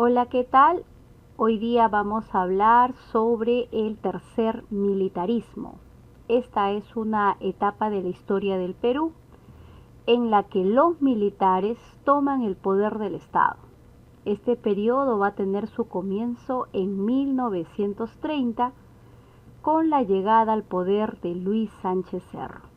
Hola, ¿qué tal? Hoy día vamos a hablar sobre el tercer militarismo. Esta es una etapa de la historia del Perú en la que los militares toman el poder del Estado. Este periodo va a tener su comienzo en 1930 con la llegada al poder de Luis Sánchez Cerro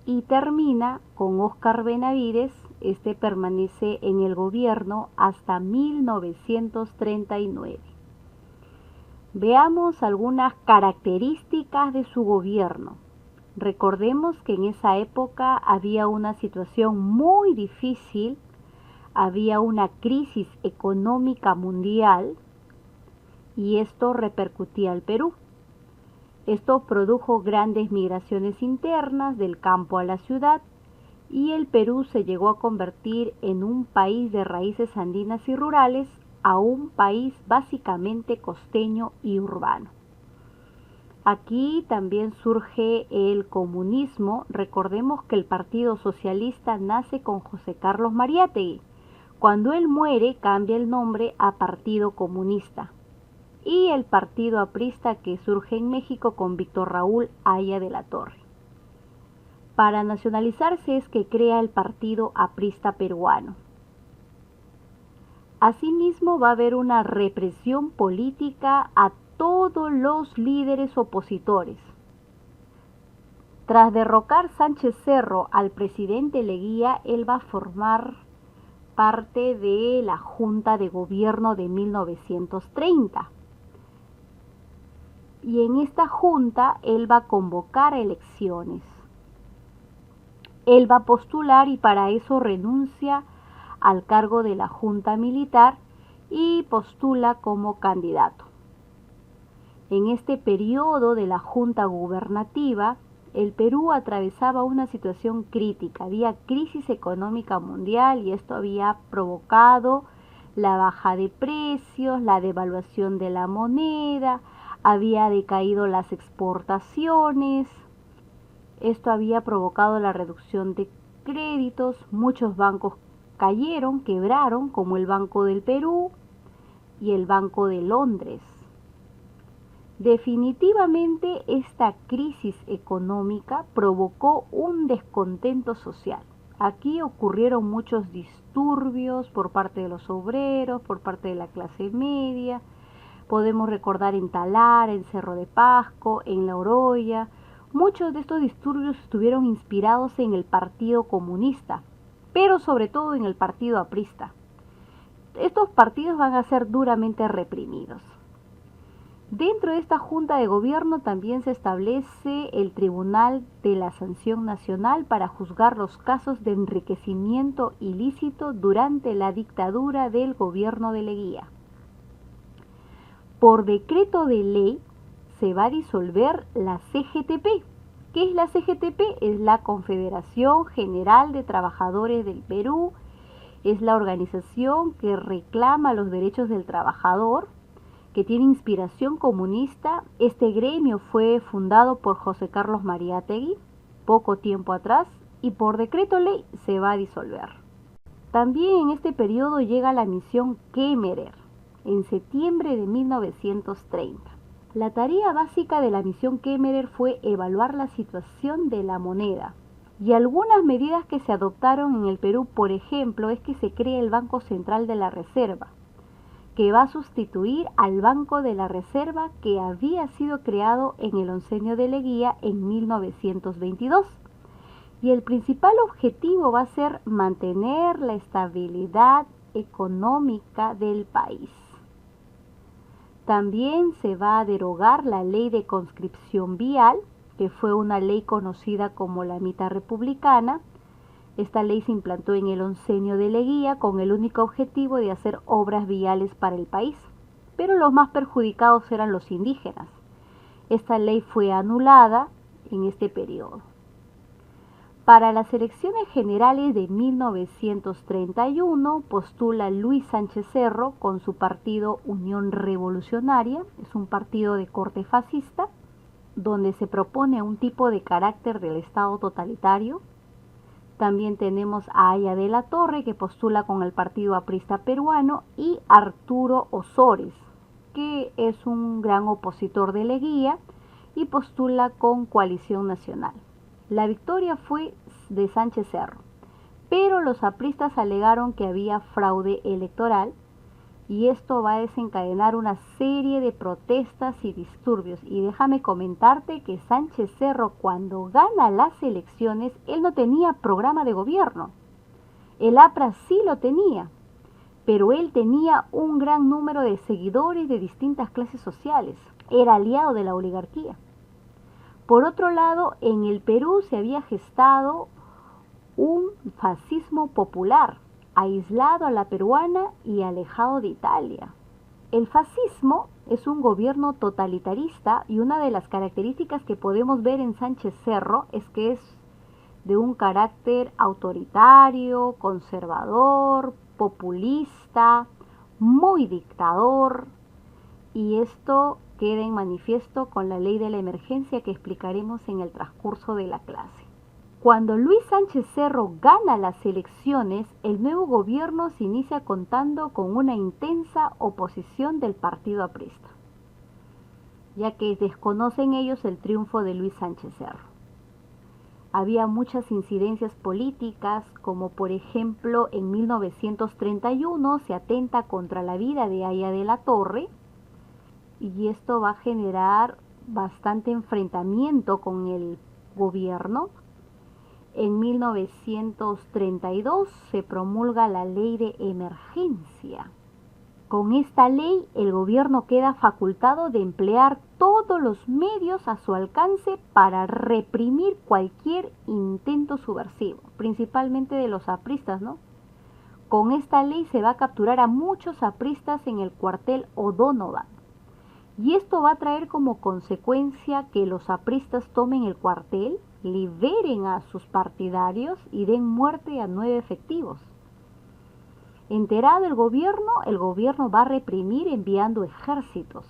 y termina con Óscar Benavides. Este permanece en el gobierno hasta 1939. Veamos algunas características de su gobierno. Recordemos que en esa época había una situación muy difícil, había una crisis económica mundial y esto repercutía al Perú. Esto produjo grandes migraciones internas del campo a la ciudad y el Perú se llegó a convertir en un país de raíces andinas y rurales a un país básicamente costeño y urbano. Aquí también surge el comunismo. Recordemos que el Partido Socialista nace con José Carlos Mariátegui. Cuando él muere cambia el nombre a Partido Comunista. Y el Partido Aprista que surge en México con Víctor Raúl Haya de la Torre. Para nacionalizarse es que crea el Partido Aprista Peruano. Asimismo va a haber una represión política a todos los líderes opositores. Tras derrocar Sánchez Cerro al presidente Leguía, él va a formar parte de la Junta de Gobierno de 1930. Y en esta junta él va a convocar elecciones. Él va a postular y para eso renuncia al cargo de la Junta Militar y postula como candidato. En este periodo de la Junta Gubernativa, el Perú atravesaba una situación crítica. Había crisis económica mundial y esto había provocado la baja de precios, la devaluación de la moneda, había decaído las exportaciones. Esto había provocado la reducción de créditos, muchos bancos cayeron, quebraron, como el Banco del Perú y el Banco de Londres. Definitivamente esta crisis económica provocó un descontento social. Aquí ocurrieron muchos disturbios por parte de los obreros, por parte de la clase media. Podemos recordar en Talara, en Cerro de Pasco, en La Oroya. Muchos de estos disturbios estuvieron inspirados en el Partido Comunista, pero sobre todo en el Partido Aprista. Estos partidos van a ser duramente reprimidos. Dentro de esta Junta de Gobierno también se establece el Tribunal de la Sanción Nacional para juzgar los casos de enriquecimiento ilícito durante la dictadura del gobierno de Leguía. Por decreto de ley se va a disolver la CGTP. ¿Qué es la CGTP? Es la Confederación General de Trabajadores del Perú. Es la organización que reclama los derechos del trabajador, que tiene inspiración comunista. Este gremio fue fundado por José Carlos Mariátegui poco tiempo atrás y por decreto ley se va a disolver. También en este periodo llega la misión Kemmerer en septiembre de 1930. La tarea básica de la misión Kemmerer fue evaluar la situación de la moneda y algunas medidas que se adoptaron en el Perú, por ejemplo, es que se crea el Banco Central de la Reserva, que va a sustituir al Banco de la Reserva que había sido creado en el oncenio de Leguía en 1922. Y el principal objetivo va a ser mantener la estabilidad económica del país. También se va a derogar la ley de conscripción vial, que fue una ley conocida como la mitad republicana. Esta ley se implantó en el oncenio de Leguía con el único objetivo de hacer obras viales para el país, pero los más perjudicados eran los indígenas. Esta ley fue anulada en este periodo. Para las elecciones generales de 1931 postula Luis Sánchez Cerro con su partido Unión Revolucionaria. Es un partido de corte fascista donde se propone un tipo de carácter del Estado totalitario. También tenemos a Aya de la Torre, que postula con el Partido Aprista Peruano, y Arturo Osores, que es un gran opositor de Leguía y postula con Coalición Nacional. La victoria fue de Sánchez Cerro, pero los apristas alegaron que había fraude electoral y esto va a desencadenar una serie de protestas y disturbios. Y déjame comentarte que Sánchez Cerro, cuando gana las elecciones, él no tenía programa de gobierno. El APRA sí lo tenía, pero él tenía un gran número de seguidores de distintas clases sociales. Era aliado de la oligarquía. Por otro lado, en el Perú se había gestado un fascismo popular, aislado a la peruana y alejado de Italia. El fascismo es un gobierno totalitarista y una de las características que podemos ver en Sánchez Cerro es que es de un carácter autoritario, conservador, populista, muy dictador, y esto queda en manifiesto con la ley de la emergencia que explicaremos en el transcurso de la clase. Cuando Luis Sánchez Cerro gana las elecciones, el nuevo gobierno se inicia contando con una intensa oposición del Partido Aprista, ya que desconocen ellos el triunfo de Luis Sánchez Cerro. Había muchas incidencias políticas, como por ejemplo en 1931 se atenta contra la vida de Aya de la Torre, y esto va a generar bastante enfrentamiento con el gobierno. En 1932 se promulga la ley de emergencia. Con esta ley el gobierno queda facultado de emplear todos los medios a su alcance para reprimir cualquier intento subversivo, principalmente de los apristas, ¿no? Con esta ley se va a capturar a muchos apristas en el cuartel O'Donovan. Y esto va a traer como consecuencia que los apristas tomen el cuartel, liberen a sus partidarios y den muerte a 9 efectivos. Enterado el gobierno va a reprimir enviando ejércitos,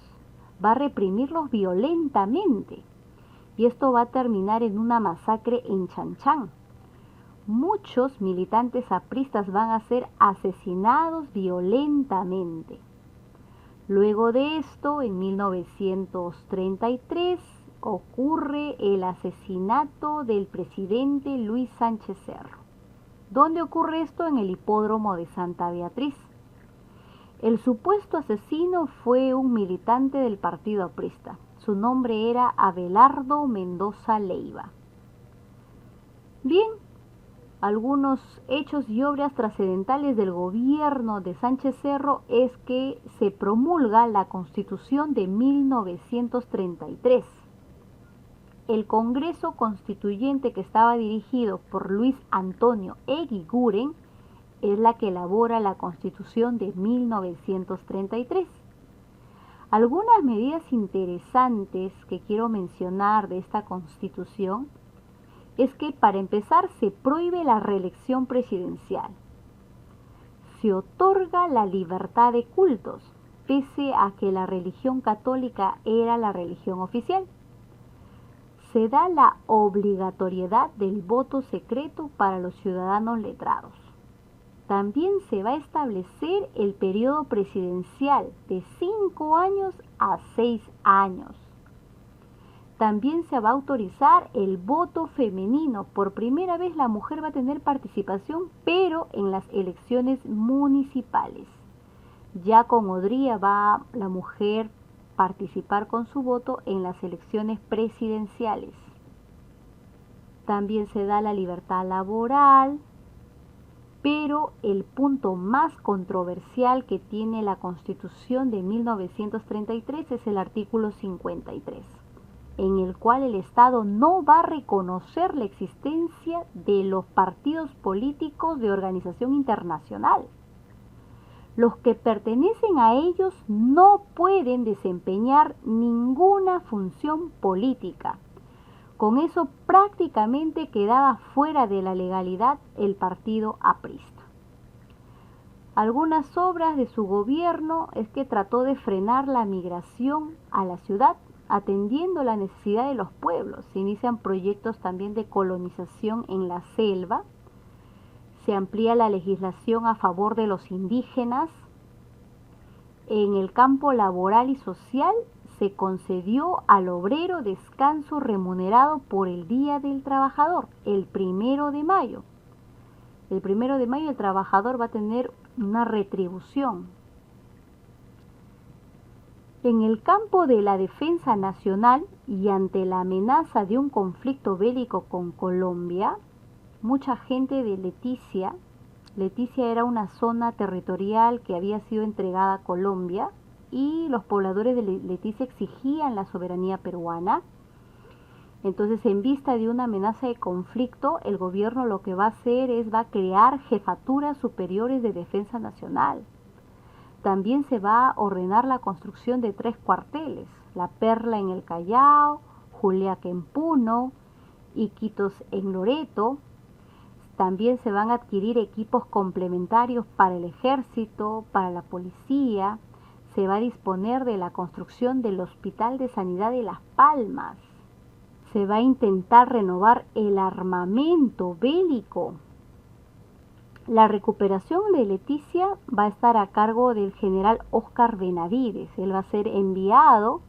va a reprimirlos violentamente. Y esto va a terminar en una masacre en Chanchán. Muchos militantes apristas van a ser asesinados violentamente. Luego de esto, en 1933, ocurre el asesinato del presidente Luis Sánchez Cerro. ¿Dónde ocurre esto? En el hipódromo de Santa Beatriz. El supuesto asesino fue un militante del Partido Aprista. Su nombre era Abelardo Mendoza Leiva. Bien, algunos hechos y obras trascendentales del gobierno de Sánchez Cerro es que se promulga la Constitución de 1933. El Congreso Constituyente, que estaba dirigido por Luis Antonio Eguiguren, es la que elabora la Constitución de 1933. Algunas medidas interesantes que quiero mencionar de esta Constitución es que, para empezar, se prohíbe la reelección presidencial. Se otorga la libertad de cultos, pese a que la religión católica era la religión oficial. Se da la obligatoriedad del voto secreto para los ciudadanos letrados. También se va a establecer el periodo presidencial de 5 años a 6 años. También se va a autorizar el voto femenino. Por primera vez la mujer va a tener participación, pero en las elecciones municipales. Ya con Odría va la mujer participar con su voto en las elecciones presidenciales. También se da la libertad laboral, pero el punto más controversial que tiene la Constitución de 1933 es el artículo 53. En el cual el Estado no va a reconocer la existencia de los partidos políticos de organización internacional. Los que pertenecen a ellos no pueden desempeñar ninguna función política. Con eso prácticamente quedaba fuera de la legalidad el partido aprista. Algunas obras de su gobierno es que trató de frenar la migración a la ciudad, atendiendo la necesidad de los pueblos. Se inician proyectos también de colonización en la selva, Se amplía la legislación a favor de los indígenas. En el campo laboral y social se concedió al obrero descanso remunerado por el Día del Trabajador, el 1 de mayo. El 1 de mayo el trabajador va a tener una retribución. En el campo de la defensa nacional y ante la amenaza de un conflicto bélico con Colombia, mucha gente de Leticia era una zona territorial que había sido entregada a Colombia y los pobladores de Leticia exigían la soberanía peruana. Entonces, en vista de una amenaza de conflicto, el gobierno lo que va a hacer es va a crear jefaturas superiores de defensa nacional. También se va a ordenar la construcción de 3 cuarteles, La Perla en el Callao, Juliaca en Puno, Iquitos en Loreto. También se van a adquirir equipos complementarios para el ejército, para la policía. Se va a disponer de la construcción del Hospital de Sanidad de Las Palmas. Se va a intentar renovar el armamento bélico. La recuperación de Leticia va a estar a cargo del general Óscar Benavides. Él va a ser enviado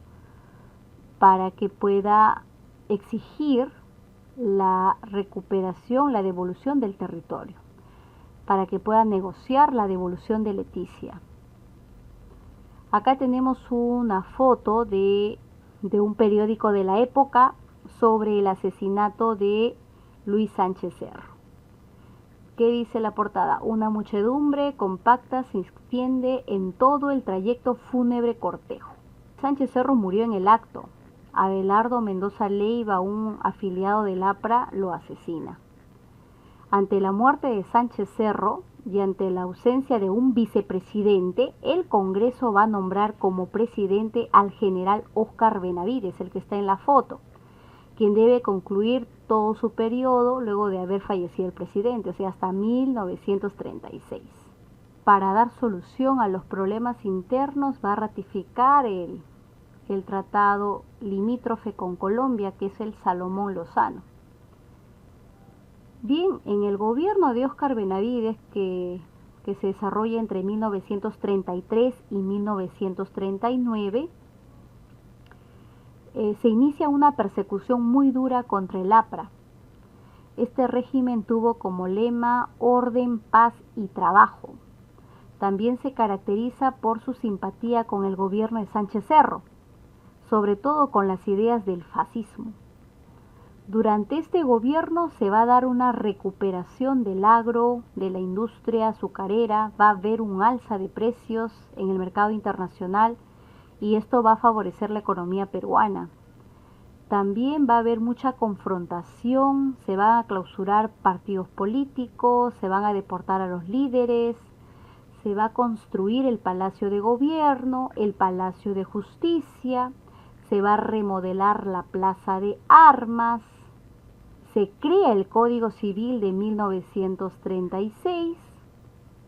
para que pueda exigir la recuperación, la devolución del territorio, para que pueda negociar la devolución de Leticia. Acá tenemos una foto de un periódico de la época sobre el asesinato de Luis Sánchez Cerro. ¿Qué dice la portada? Una muchedumbre compacta se extiende en todo el trayecto fúnebre cortejo. Sánchez Cerro murió en el acto. Abelardo Mendoza Leiva, un afiliado del APRA, lo asesina. Ante la muerte de Sánchez Cerro y ante la ausencia de un vicepresidente, el Congreso va a nombrar como presidente al general Óscar Benavides, el que está en la foto, quien debe concluir todo su periodo luego de haber fallecido el presidente, o sea, hasta 1936. Para dar solución a los problemas internos va a ratificar el tratado limítrofe con Colombia, que es el Salomón Lozano. Bien, en el gobierno de Óscar Benavides, que se desarrolla entre 1933 y 1939, se inicia una persecución muy dura contra el APRA. Este régimen tuvo como lema orden, paz y trabajo. También se caracteriza por su simpatía con el gobierno de Sánchez Cerro, sobre todo con las ideas del fascismo. Durante este gobierno se va a dar una recuperación del agro, de la industria azucarera, va a haber un alza de precios en el mercado internacional y esto va a favorecer la economía peruana. También va a haber mucha confrontación, se van a clausurar partidos políticos, se van a deportar a los líderes, se va a construir el Palacio de Gobierno, el Palacio de Justicia, se va a remodelar la Plaza de Armas, se crea el Código Civil de 1936.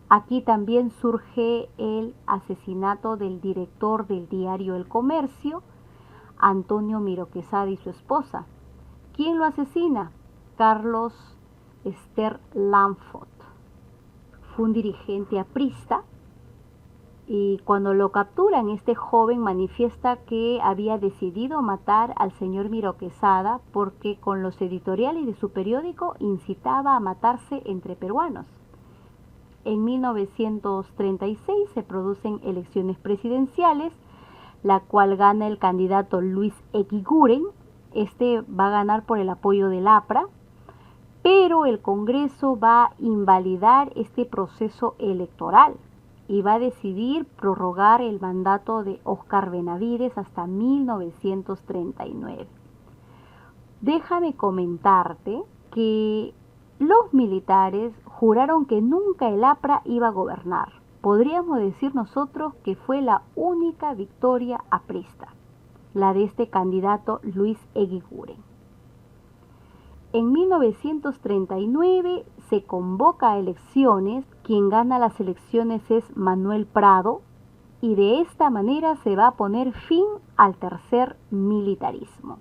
Aquí también surge el asesinato del director del diario El Comercio, Antonio Miro Quesada, y su esposa. ¿Quién lo asesina? Carlos Ester Lanfot. Fue un dirigente aprista y cuando lo capturan, este joven manifiesta que había decidido matar al señor Miro Quesada porque con los editoriales de su periódico incitaba a matarse entre peruanos. En 1936 se producen elecciones presidenciales, la cual gana el candidato Luis Eguiguren. Este va a ganar por el apoyo del APRA, pero el Congreso va a invalidar este proceso electoral y va a decidir prorrogar el mandato de Óscar Benavides hasta 1939. Déjame comentarte que los militares juraron que nunca el APRA iba a gobernar. Podríamos decir nosotros que fue la única victoria aprista, la de este candidato Luis Eguiguren. En 1939 se convoca a elecciones, quien gana las elecciones es Manuel Prado, y de esta manera se va a poner fin al tercer militarismo.